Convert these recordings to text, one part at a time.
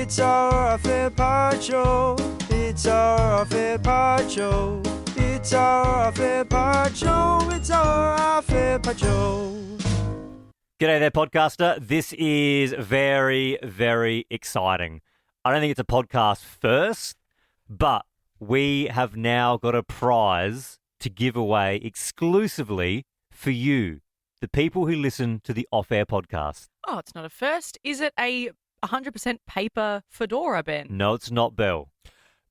It's our off-air pod show. It's our off-air pod show. It's our off-air pod show. It's our off-air pod show. G'day there, podcaster. This is very, very exciting. I don't think it's a podcast first, but we have now got a prize to give away exclusively for you, the people who listen to the Off-Air podcast. Oh, it's not a first. Is it a 100% paper fedora, Ben? No, it's not, Belle.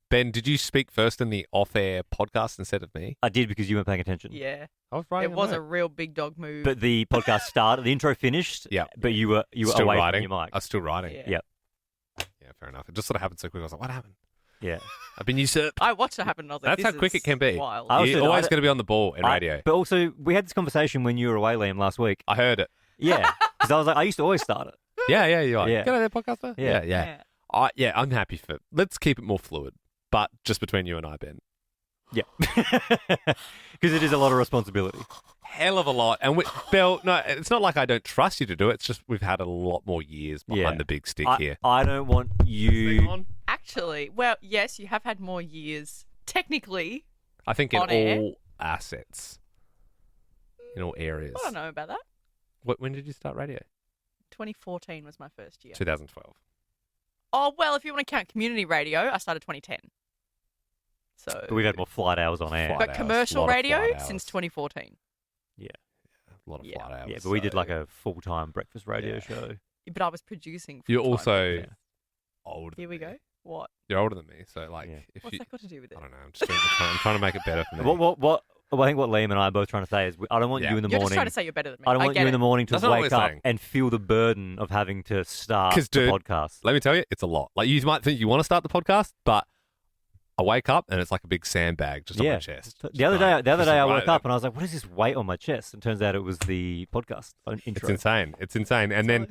Ben, did you speak first in the off-air podcast instead of me? I did because you weren't paying attention. Yeah. I was writing It was a real big dog move. But the podcast started, the intro finished, Yeah. but you were still away writing. from your mic. I was still writing. Yeah. Yep. Yeah, fair enough. It just sort of happened so quick. I was like, what happened? Yeah. I've been usurped. I watched it happen and I was like, That's how this quick is it can be. Wild. I was You're good. always going to be on the ball in radio. But also, we had this conversation when you were away, Liam, last week. I heard it. Yeah. Because I was like, I used to always start it. Yeah, you're like, Yeah. get out there, podcaster? Yeah. Yeah. I'm happy for let's keep it more fluid, but just between you and I, Ben. Yeah. Because it is a lot of responsibility. Hell of a lot. And Bill, no, it's not like I don't trust you to do it. It's just we've had a lot more years behind Yeah. the big stick here. I don't want you... Actually, well, yes, you have had more years, technically. I think in On air? all assets, in all areas. I don't know about that. When did you start radio? 2014 was my first year. 2012. Oh, well, if you want to count community radio, I started 2010. So, But we've had more flight hours on air. Flight but hours, commercial lot of radio flight hours. since 2014. A lot of Yeah. flight hours. Yeah, but we did so like a full-time breakfast radio Yeah. show. But I was producing. You're full-time. also Yeah. older. Here than we me. go. What? You're older than me, so like, Yeah. if What's you, that got to do with it? I don't know. I'm trying to make it better for me. Well, I think what Liam and I are both trying to say is I don't want Yeah. you in the You're just morning. trying to say you're better than me. I don't want get you it. in the morning to That's not what wake we're up saying. and feel the burden of having to start 'Cause, the dude, podcast. Let me tell you, it's a lot. Like, you might think you want to start the podcast, but I wake up and it's like a big sandbag just on my chest. The other day, I Just woke right up and I was like, "What is this weight on my chest?" And it turns out it was the podcast It's intro. insane. It's insane. And then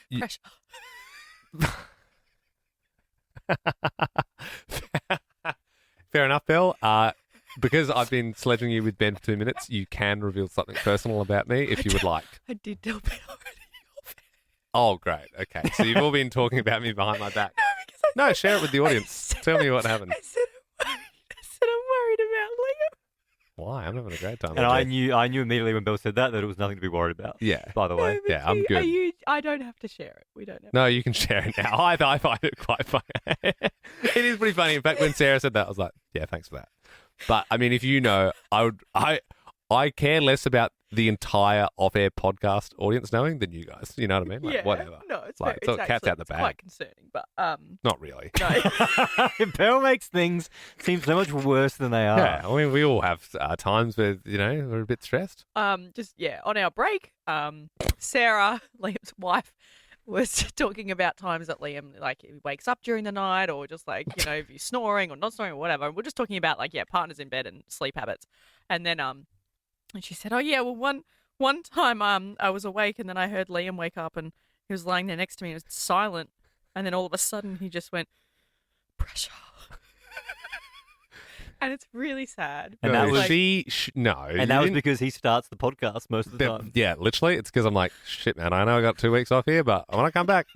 you- Pressure. fair enough, Bill. Because I've been sledging you with Ben for 2 minutes, you can reveal something personal about me if you would like. I did tell Ben already. Oh, great. Okay. So you've all been talking about me behind my back. No, because I No, said- share it with the audience. said- Tell me what happened. I said I'm worried about Liam. Why? I'm having a great time. And I knew immediately when Bill said that it was nothing to be worried about. Yeah. By the way, No, but Yeah, I'm you- good. Are you, I don't have to share it. We don't have No, you can share it now. I find it quite funny. It is pretty funny. In fact, when Sarah said that, I was like, yeah, thanks for that. But, I mean, if you know, I care less about the entire off-air podcast audience knowing than you guys. You know what I mean? Like, yeah, whatever. No, it's Like, very, it's all cat's out the it's quite bag. concerning, but Not really. no. Bill makes things seem so much worse than they are. Yeah, I mean, we all have times where, we're a bit stressed. Just on our break, Sarah, Liam's wife, was talking about times that Liam he wakes up during the night, or just if he's snoring or not snoring or whatever. And we're just talking about partners in bed and sleep habits. And then and she said, oh yeah, well one time I was awake and then I heard Liam wake up and he was lying there next to me and it was silent, and then all of a sudden he just went, pressure. And it's really sad. And no, that was- no. And that was because he starts the podcast most of the time. Yeah, literally. It's because I'm like, shit, man, I know I got 2 weeks off here, but I want to come back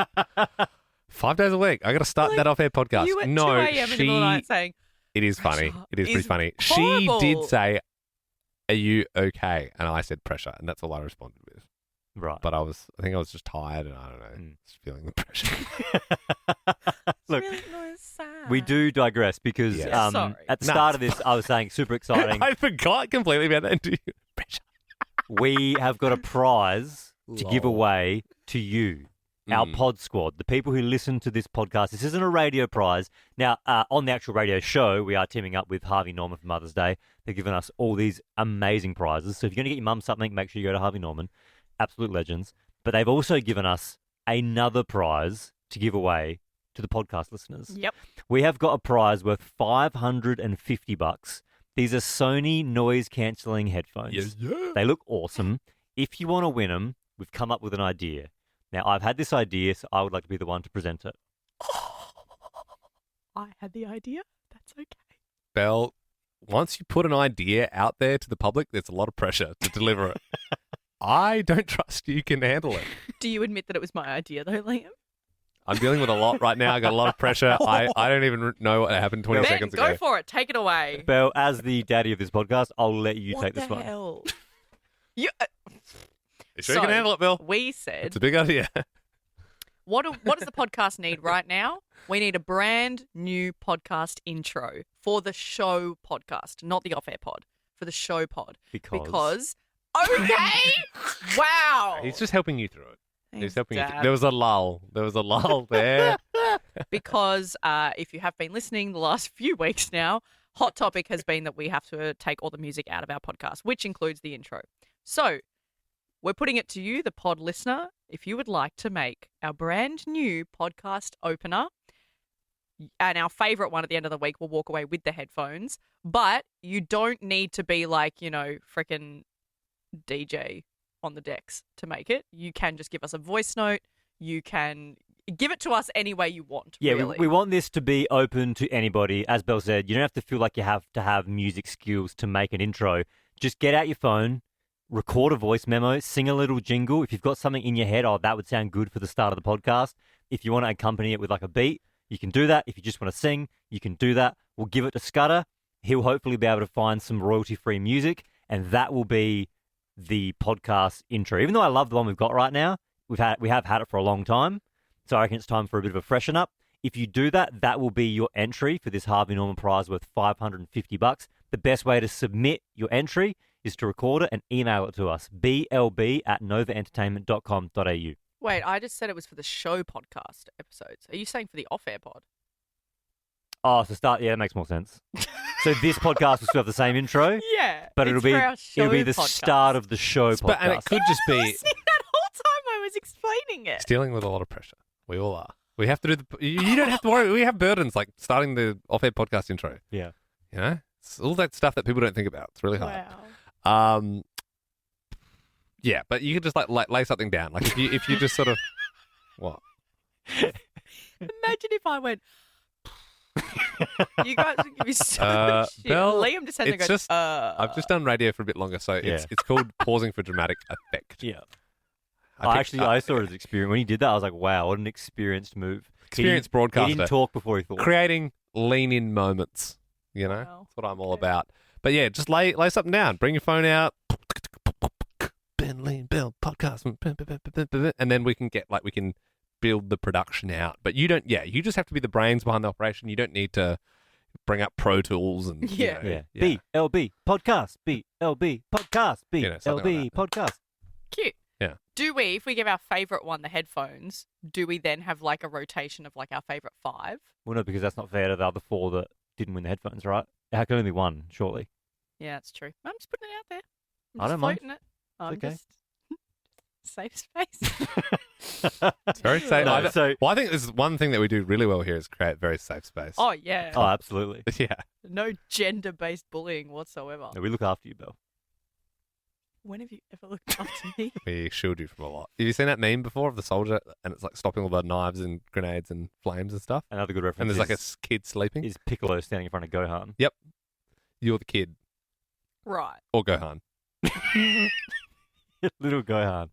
5 days a week. I got to start that off-air podcast. You at No, 2 a.m. in the middle of the night saying, it is funny. Pressure It is pretty is funny. horrible. She did say, are you okay? And I said pressure, and that's all I responded with. Right. But I think I was just tired, and I don't know, just feeling the pressure. Look, really sad. we do digress because Yeah. Sorry. at the No, start of this, I was saying super exciting. I forgot completely about that. Pressure. We have got a prize to give Lol. away to you, our pod squad, the people who listen to this podcast. This isn't a radio prize. Now, on the actual radio show, we are teaming up with Harvey Norman for Mother's Day. They've given us all these amazing prizes. So if you're going to get your mum something, make sure you go to Harvey Norman. Absolute legends. But they've also given us another prize to give away to the podcast listeners. Yep. We have got a prize worth $550. These are Sony noise-cancelling headphones. Yeah. They look awesome. If you want to win them, we've come up with an idea. Now, I've had this idea, so I would like to be the one to present it. I had the idea. That's okay. Belle, once you put an idea out there to the public, there's a lot of pressure to deliver it. I don't trust you can handle it. Do you admit that it was my idea, though, Liam? I'm dealing with a lot right now. I got a lot of pressure. I don't even know what happened 20 Ben, seconds go ago. for it. Take it away. Belle, as the daddy of this podcast, I'll let you What take the this one. hell? You, You sure you can handle it, Bill? we said, It's a big idea. what does the podcast need right now? We need a brand new podcast intro for the show podcast, not the off-air pod, for the show pod. Because okay, wow. He's just helping you through it. He's Thanks, helping you. Dad. There was a lull. There was a lull there. Because if you have been listening the last few weeks now, hot topic has been that we have to take all the music out of our podcast, which includes the intro. So we're putting it to you, the pod listener. If you would like to make our brand new podcast opener, and our favorite one at the end of the week, we'll walk away with the headphones. But you don't need to be like, freaking DJ on the decks to make it. You can just give us a voice note. You can give it to us any way you want. Yeah, really. we want this to be open to anybody. As Belle said, you don't have to feel like you have to have music skills to make an intro. Just get out your phone, record a voice memo, sing a little jingle. If you've got something in your head, that would sound good for the start of the podcast. If you want to accompany it with like a beat, you can do that. If you just want to sing, you can do that. We'll give it to Scudder. He'll hopefully be able to find some royalty-free music, and that will be the podcast intro. Even though I love the one we've got right now, we have had it for a long time, so I reckon it's time for a bit of a freshen up. If you do that, that will be your entry for this Harvey Norman prize worth $550. The best way to submit your entry is to record it and email it to us, blb@novaentertainment.com.au. Wait, I just said it was for the show podcast episodes. Are you saying for the off-air pod? Oh, so that makes more sense. So this podcast will still have the same intro, Yeah, but it'll be the podcast. start of the show podcast. And it could just I be was seeing that whole time I was explaining it. dealing with a lot of pressure. We all are. We have to do you don't have to worry. We have burdens like starting the off-air podcast intro. Yeah. It's all that stuff that people don't think about. It's really hard. Wow. Yeah, but you can just like lay something down. Like if you just sort of what? Imagine if I went. You guys would give me so much shit. Belle, Liam just had to it's go. just- I've just done radio for a bit longer, so Yeah. it's called pausing for dramatic effect. Yeah. I I saw his experience. When he did that, I was like, wow, what an experienced move. Experienced He broadcaster. didn't talk before he thought. Creating lean-in moments. Wow. That's what I'm all Okay. about. But yeah, just lay something down. Bring your phone out. Ben Lean Bill podcast, and then we can build the production out. But you don't. Yeah, you just have to be the brains behind the operation. You don't need to bring up Pro Tools and Yeah. Yeah. BLB podcast. BLB podcast. something like BLB podcast. Cute. Yeah. Do we, if we give our favourite one the headphones, do we then have like a rotation of like our favourite 5? Well, no, because that's not fair to the other 4 that didn't win the headphones, right? How can only be 1, surely? Yeah, that's true. I'm just putting it out there. I'm I just don't mind. floating it. I'm okay. just safe space. It's very safe. No, I so- think this is one thing that we do really well here is create very safe space. Oh yeah. Oh, absolutely. Yeah. No gender-based bullying whatsoever. No, we look after you, Bill. When have you ever looked after me? We shield you from a lot. Have you seen that meme before of the soldier and it's like stopping all the knives and grenades and flames and stuff? Another good reference And there's like a is, kid sleeping. is Piccolo standing in front of Gohan. You're the kid Right. or Gohan. Little Gohan.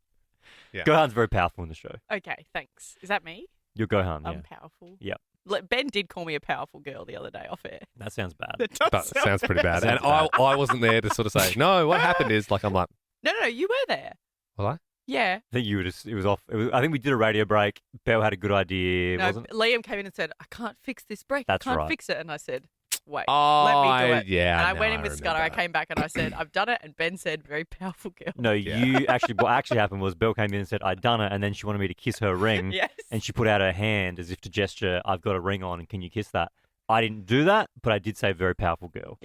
Yeah. Gohan's very powerful in the show. Okay, thanks. Is that me? You're Gohan, yeah. I'm powerful. Yep. Ben did call me a powerful girl the other day off air. That sounds bad. That does That sound sounds pretty bad. Sounds And bad. I wasn't there to sort of say, no, what happened is like, I'm like, No, you were there. was I? Yeah. I think you were just, it was off. I think we did a radio break. Belle had a good idea, No, wasn't it? Liam came in and said, I can't fix this break. That's I can't right. fix it. And I said, wait, Oh, let me do it. yeah. and I no, went in with Scudder. I remember. came back and I said, I've done it. And Ben said, very powerful girl. No, Yeah. you actually, what actually happened was Belle came in and said, I'd done it. And then she wanted me to kiss her ring. Yes. And she put out her hand as if to gesture, I've got a ring on and can you kiss that? I didn't do that, but I did say very powerful girl.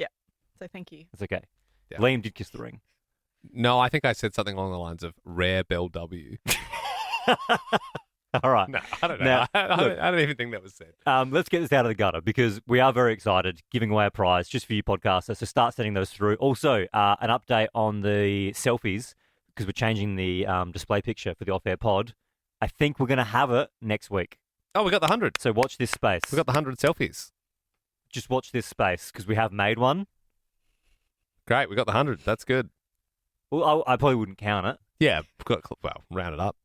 So thank you. It's okay. Yeah. Liam did kiss the ring. No, I think I said something along the lines of rare Bell W. All right. No, I don't know. Now, I look. don't even think that was said. Let's get this out of the gutter because we are very excited giving away a prize just for you podcasters. So start sending those through. Also, an update on the selfies because we're changing the display picture for the off-air pod. I think we're going to have it next week. Oh, we got the 100. So watch this space. We got the 100 selfies. Just watch this space because we have made one. Great, we got the 100. That's good. Well, I probably wouldn't count it. Yeah, well, round it up.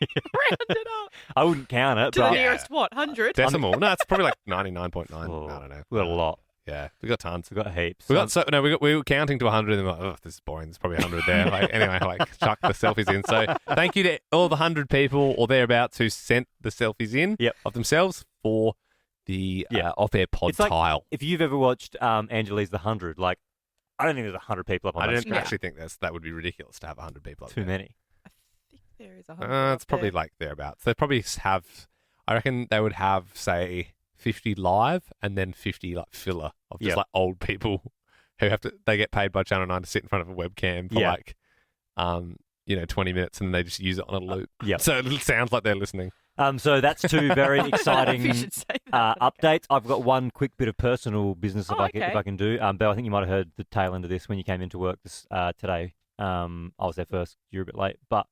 Round it up I wouldn't count it, to the but nearest what? 100? Decimal. No, it's probably like 99.9. Oh, I don't know. we got a lot. Yeah, we got tons. We got heaps. We got we were counting to 100 and we're like, oh, this is boring. There's probably 100 there. Like, anyway, like chuck the selfies in. So thank you to all the 100 people or thereabouts who sent the selfies in Yep. of themselves for the Yeah. off-air pod It's like- tile. If you've ever watched Angeli's The 100, like, I don't think there's 100 people up on I that don't screen. actually think that would be ridiculous to have 100 people up Too there. many. I think there is 100. It's probably like thereabouts. They probably have. I reckon they would have say 50 live and then 50 like filler of just Yeah. like old people who have to. They get paid by Channel 9 to sit in front of a webcam for Yeah. like, 20 minutes and then they just use it on a loop. Yeah. So it sounds like they're listening. So that's two very I don't know if you exciting should say that, but okay. updates. I've got one quick bit of personal business if Oh, I can okay. do. Bill, I think you might have heard the tail end of this when you came into work this today. I was there first. You're a bit late, but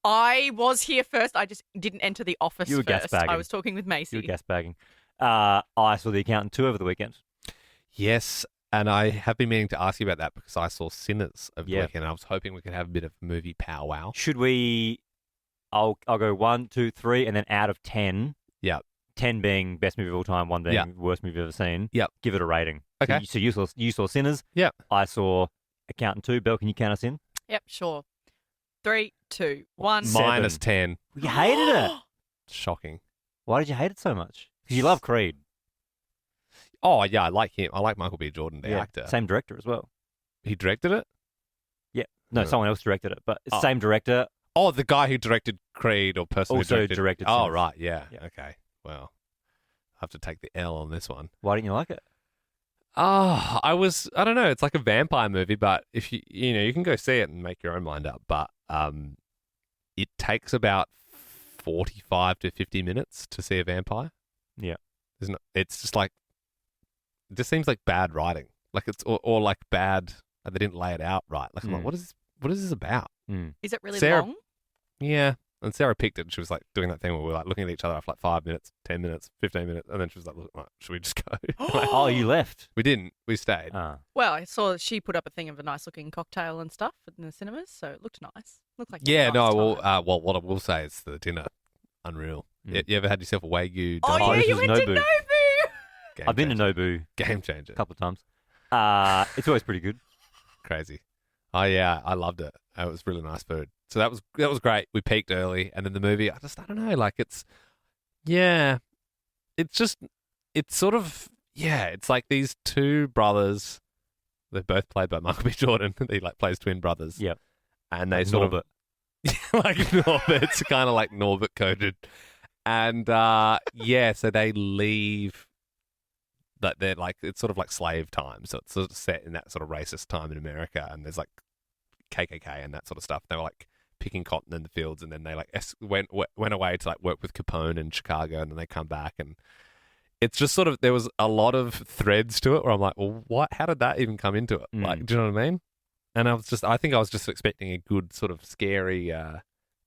I was here first. I just didn't enter the office You were first. gasbagging. I was talking with Macy. you were gas bagging. I saw The Accountant 2 over the weekend. Yes, and I have been meaning to ask you about that because I saw Sinners over the Yeah. weekend. I was hoping we could have a bit of movie powwow. Should we? I'll go 1, 2, 3, and then out of 10. Yep. 10 being best movie of all time, 1 being Yeah. worst movie I've ever seen. Yep. Give it a rating. Okay. So you saw Sinners. Yep. I saw Accountant 2. Belle, can you count us in? Yep, sure. 3, 2, 1. Seven. Minus 10. You hated it. Shocking. Why did you hate it so much? Because you love Creed. Oh, yeah, I like him. I like Michael B. Jordan, the actor. Same director as well. He directed it? No, Yeah. someone else directed it, but it's Oh. same director. Oh, the guy who directed Creed or person Also who directed Oh, Sinners. right, yeah. Yeah. Okay. Well, I have to take the L on this one. Why didn't you like it? Oh, I don't know. It's like a vampire movie, but if you can go see it and make your own mind up. But it takes about 45 to 50 minutes to see a vampire. Yeah. It's just like, it just seems like bad writing. Like or like bad, they didn't lay it out right. Like, I'm like, Mm. what is this about? Is it really Sarah- long? Yeah. And Sarah picked it and she was like doing that thing where we were like looking at each other for like 5 minutes, 10 minutes, 15 minutes. And then she was like, look, right, should we just go? Oh, you left. We didn't. We stayed. Ah. Well, I saw she put up a thing of a nice looking cocktail and stuff in the cinemas, so it looked nice. Looked like Yeah, a no, nice well, time. well, what I will say is the dinner, unreal. Mm. You ever had yourself a Wagyu? Oh, Oh, yeah, this you is went to Nobu. Nobu! Game I've been to changer. Nobu Game changer. a couple of times. It's always pretty good. Crazy. Oh yeah, I loved it. It was really nice food. So that was great. We peaked early, and then the movie. I don't know. Like it's sort of It's like these two brothers. They're both played by Michael B. Jordan. He like plays twin brothers. Yep. And they Like sort Norbert. of like Norbert. It's kind of like Norbert coded. And so they leave. That they're like, it's sort of like slave time, so it's sort of set in that sort of racist time in America, and there's like KKK and that sort of stuff. They were like picking cotton in the fields, and then they like went away to like work with Capone in Chicago, and then they come back, and it's just sort of, there was a lot of threads to it where I'm like, well, what? How did that even come into it? Mm. Like, do you know what I mean? And I think I was just expecting a good sort of scary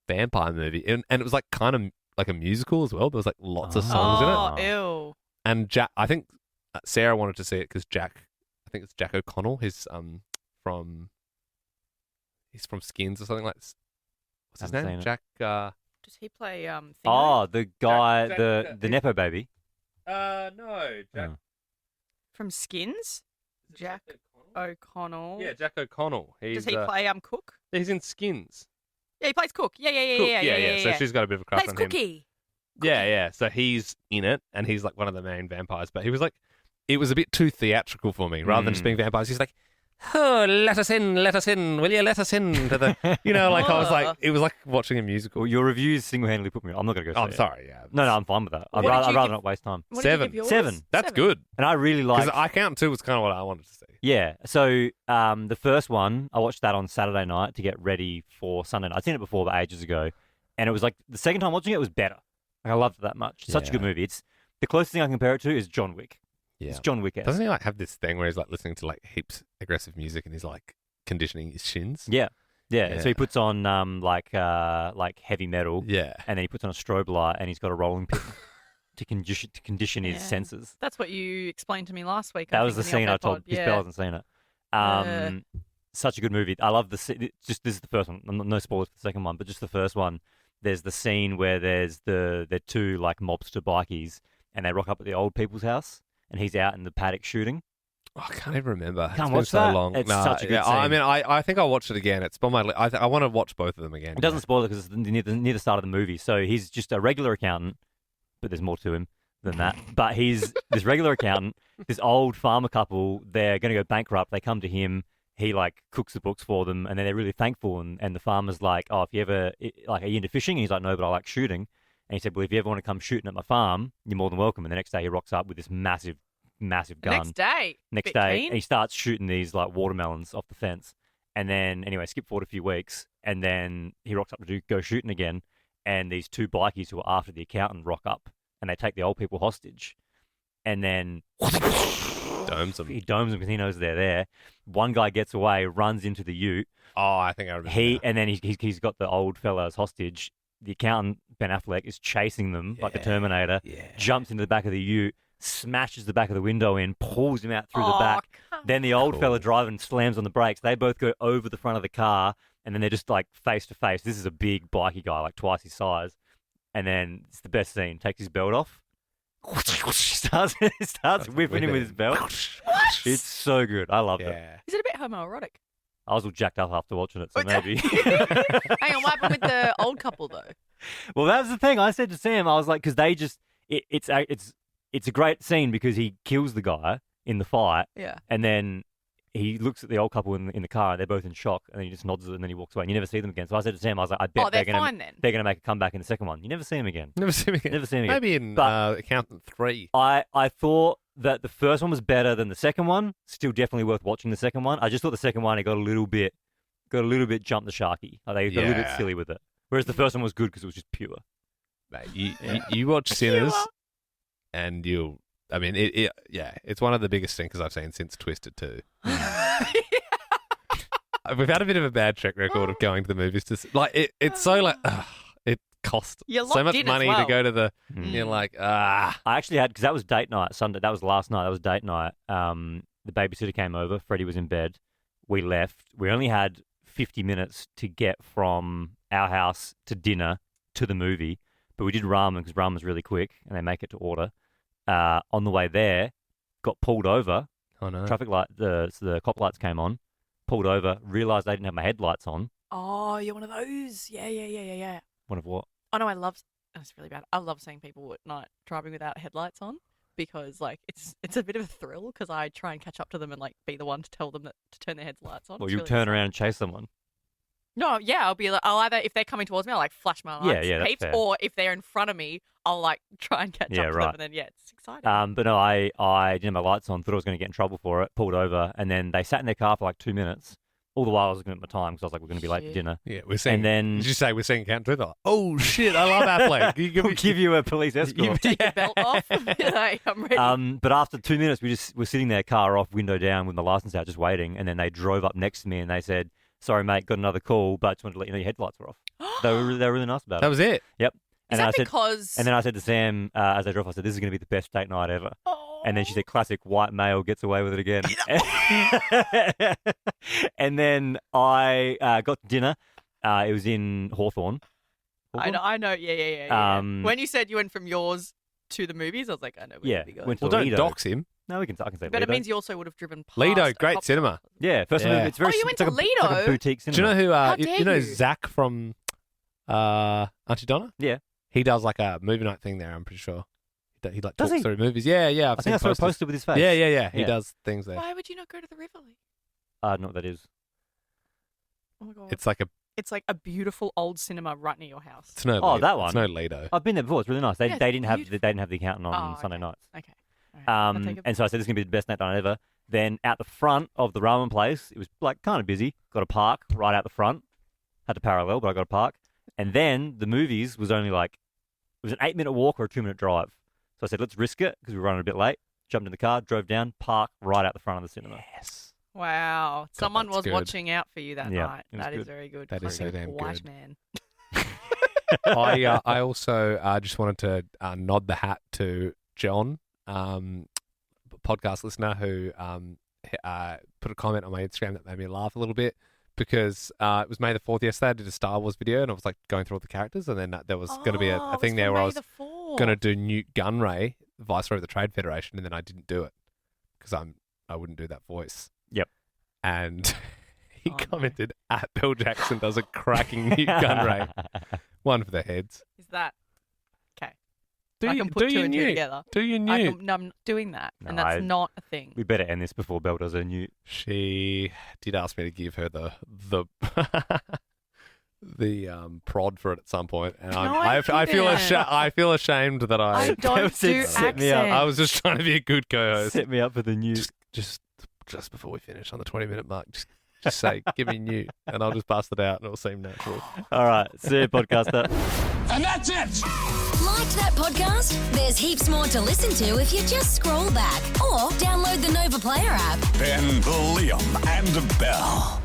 vampire movie, and it was like kind of like a musical as well. There was like lots of songs in it. Oh, ew. And Jack, I think Sarah wanted to see it because I think it's Jack O'Connell. He's from Skins or something like. What's his Haven't name? seen it. Jack. Does he play Thingo? Oh, the guy, Jack- the Nepo baby. No, Jack- From Skins? Jack O'Connell. Yeah, Jack O'Connell. Does he play Cook? He's in Skins. Yeah, he plays Cook. Yeah. Cook, yeah. So she's got a bit of a crush plays on him. Cookie. Yeah. So he's in it, and he's like one of the main vampires. But he was like, it was a bit too theatrical for me. Rather than just being vampires, he's like, oh, let us in, will you let us in to the, like I was like, it was like watching a musical. Well, your reviews single-handedly put me. I'm not going to go. Oh, see I'm it. sorry, yeah. No, I'm fine with that. I'd What did rather you give- not waste time. What Seven. Did you give yours? 7. That's good. And I really like. Because I Count 2 was kind of what I wanted to see. Yeah. So the first one, I watched that on Saturday night to get ready for Sunday night. I'd seen it before, but ages ago, and it was like the second time watching it was better. Like, I loved it that much. Such a good Yeah. movie. It's the closest thing I can compare it to is John Wick. Yeah. It's John Wick. Doesn't he like have this thing where he's like listening to like heaps aggressive music and he's like conditioning his shins? Yeah. Yeah. So he puts on like heavy metal, Yeah. and then he puts on a strobe light, and he's got a rolling pin to condition his Yeah. senses. That's what you explained to me last week. That I was the think, in scene I off-air told. pod. Because Yeah. Belle hasn't seen it. Such a good movie. I love the. Just this is the first one. No spoilers for the second one, but just the first one. there's the scene where there's the two like mobster bikies, and they rock up at the old people's house, and he's out in the paddock shooting. Oh, I can't even remember. Can't It's been watch so that? long. It's such a good scene. I mean, I think I'll watch it again. It's on my list. I want to watch both of them again. It doesn't spoil it because it's near the start of the movie. So he's just a regular accountant, but there's more to him than that. But he's this regular accountant, this old farmer couple, they're going to go bankrupt. They come to him. He like cooks the books for them, and then they're really thankful. And the farmer's like, "Oh, if you ever like, are you into fishing?" And he's like, "No, but I like shooting." And he said, "Well, if you ever want to come shooting at my farm, you're more than welcome." And the next day, he rocks up with this massive gun. Next Next day, day, and he starts shooting these like watermelons off the fence. And then, anyway, skip forward a few weeks, and then he rocks up to go shooting again. And these two bikies who are after the accountant rock up, and they take the old people hostage. And then Domes them. he domes them because he knows they're there. One guy gets away, runs into the ute. Oh, I think I remember. now. And then he's got the old fella as hostage. The accountant, Ben Affleck, is chasing them like the Terminator. Jumps into the back of the ute, smashes the back of the window in, pulls him out through the back. Then the old fella driving slams on the brakes. They both go over the front of the car, and then they're just like face to face. This is a big bikey guy, like twice his size. And then it's the best scene. Takes his belt off. starts whipping him with his belt. What? It's so good. I loved it. Yeah. Is it a bit homoerotic? I was all jacked up after watching it, so maybe. Hang on, what happened with the old couple though? Well, that was the thing. I said to Sam, I was like, because they just, it's a great scene because he kills the guy in the fight, Yeah. and then he looks at the old couple in the car, and they're both in shock, and then he just nods at it, and then he walks away, and you never see them again. So I said to Sam, I was like, I bet Oh, they're gonna fine then. they're gonna make a comeback in the second one. You never see him again. Never seen him again. Never see him again. Maybe in But- Accountant 3. I thought that the first one was better than the second one. Still definitely worth watching the second one. I just thought the second one, it got a little bit jump the sharky. Like, they got a little bit Yeah. silly with it. Whereas the first one was good because it was just pure. Mate, you watch Sinners, and you'll. I mean, it's one of the biggest stinkers I've seen since Twisted 2. We've had a bit of a bad track record of going to the movies. It's so like it costs You're so much locked in as money to well. go to the. Mm. You're like I actually had, because that was date night, Sunday. That was last night. That was date night. The babysitter came over. Freddie was in bed. We left. We only had 50 minutes to get from our house to dinner to the movie, but we did ramen because ramen's really quick and they make it to order. On the way there, got pulled over. oh no, Traffic light, the cop lights came on. Pulled over. Realised they didn't have my headlights on. Oh, you're one of those. Yeah. One of what? Oh no, it's really bad. I love seeing people at night driving without headlights on because like it's a bit of a thrill because I try and catch up to them and like be the one to tell them to turn their headlights on. Well, It's you'll really turn exciting. around and chase someone. No, yeah, I'll be like, I'll either if they're coming towards me, I'll like flash my lights, Yeah, that's peeps, fair. or if they're in front of me, I'll like try and catch Yeah, up to right. them, and then it's exciting. But no, I didn't have my lights on. Thought I was going to get in trouble for it. Pulled over, and then they sat in their car for like 2 minutes. All the while I was looking at my time because I was like, we're going to be late for Shit. dinner. yeah, we're seeing. And then did you say we're seeing Accountant 3? They're like, oh shit, I love Affleck. You give we'll me, give you a police escort. Take your belt off. Like, I'm ready. But after 2 minutes, we just were sitting there, car off, window down, with my license out, just waiting. And then they drove up next to me and they said, "Sorry, mate, got another call, but just wanted to let you know your headlights were off." They were really nice about it. that was it. Yep. Is And that I said, because? and then I said to Sam as they drove off, I said, "This is going to be the best date night ever." And then she said, "Classic white male gets away with it again." And then I got to dinner. It was in Hawthorne. I know. Yeah. Um, When you said you went from yours to the movies, I was like, I know where Yeah, to be going. went to Well, don't Lido. dox him. No, I can say But it Lido. means you also would have driven past Lido, a great cop- cinema. Yeah, first Yeah. movie. It's very. Oh, you went it's like to It's like a Lido? boutique Do cinema. you know who? How You dare know you. Zach from Auntie Donna? Yeah. He does like a movie night thing there. I'm pretty sure. He like Does talks he? through movies. Yeah. I've I seen think I saw a posters. poster with his face. Yeah. He Yeah. does things there. Why would you not go to the Rivoli? I don't know what that is. Oh my god, It's like a. it's like a beautiful old cinema right near your house. It's no. Oh, Lido. that one. It's no Lido. I've been there before. It's really nice. They, Yeah, it's they didn't have beautiful. they didn't have the accountant on Oh, Sunday okay. nights. Okay. All right. I'll take it. And so I said, "This is gonna be the best night ever." Then out the front of the ramen place, it was like kind of busy. Got a park right out the front. Had to parallel, but I got a park. And then the movies was only like, it was an 8-minute walk or a 2-minute drive. So I said, let's risk it because we were running a bit late. Jumped in the car, drove down, park right out the front of the cinema. Yes. Wow, someone that's was good. watching out for you that Yeah, night. it was That is good. very good. That is so Fucking damn white good. man. I also just wanted to nod the hat to John, podcast listener who put a comment on my Instagram that made me laugh a little bit because it was May the 4th yesterday. I did a Star Wars video and I was like going through all the characters, and then there was going to be a thing there where I was going to do Newt Gunray, Viceroy of the Trade Federation, and then I didn't do it because I wouldn't do that voice. Yep. And he commented at Bill Jackson does a cracking Newt Gunray. One for the heads. Is that okay? Do I you can put two and two Newt? together. Do you No, Newt? I'm not doing that, No, and that's not a thing. We better end this before Belle does her Newt. She did ask me to give her the prod for it at some point, and No, I feel didn't. I feel ashamed that I don't do set me up. accents. I was just trying to be a good co-host. Set me up for the Newt. Just before we finish on the 20-minute mark, just say, give me Newt, and I'll just bust it out, and it'll seem natural. All right. See you, podcaster. And that's it. Liked that podcast? There's heaps more to listen to if you just scroll back or download the Nova Player app. Ben, Liam, and Belle.